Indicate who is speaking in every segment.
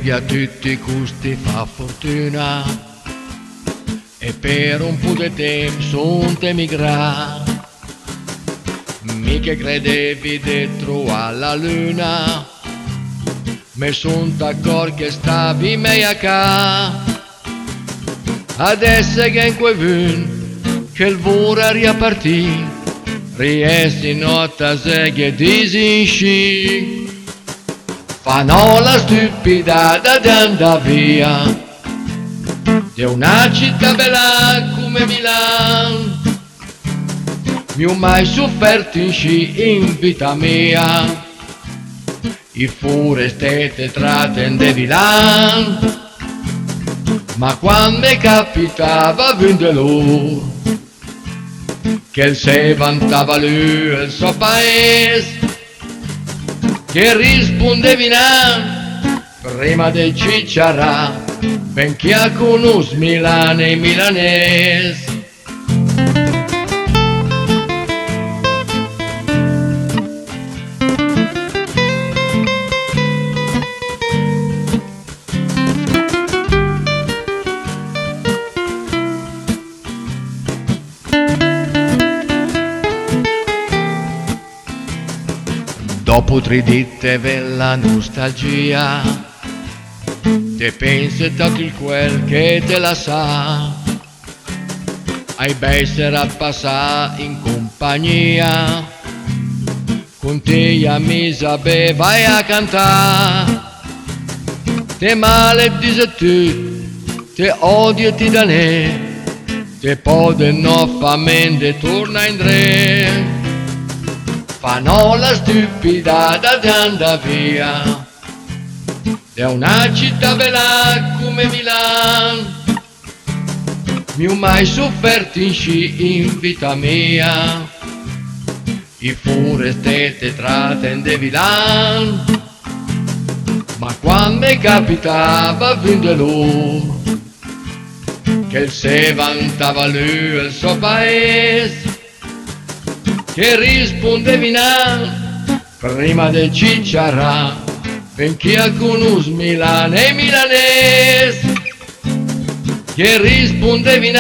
Speaker 1: volevi a tutti i costi fa fortuna e per un po' di tempo son emigrà. Mica credevi dentro alla luna, me son d'accordo che stavi meglio qua. Adesso che in quel vun che il vora riapartì, riesci notte a seghe disinsci. Fanno la stupidata di andare via di una città bella come Milano. Mi ho mai sofferto in sci in vita mia, i foreste trattendevi Vilan, ma quando mi capitava vendelo che se vantava lui il suo paese, che rispondevi prima del cicciarà, benché a conosci Milano e milanese. Dopo 3 dite la nostalgia, te pensi tutto il quel che te la sa, ai bei sera passare in compagnia, con te gli amici vai a cantare, te male dice tu, te odio ti da ne, te pode no fa mente torna in re. Fanno la stupidata di andare via da una città bella come Milano. Mi ho mai sofferto in sci in vita mia, i foreste trattendevi Vilan, ma quando mi capitava vendelo che se vantava lui il suo paese, che rispondevi prima del cicciarà, benché a conosci Milano e milanese, che rispondevi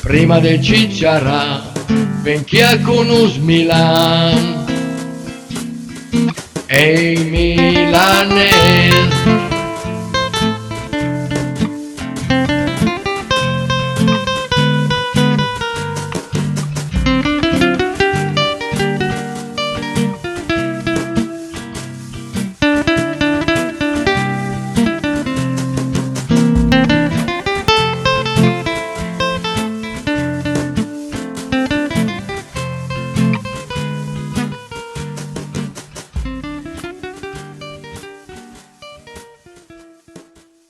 Speaker 1: prima del cicciarà, benché a conosci Milano e milanese.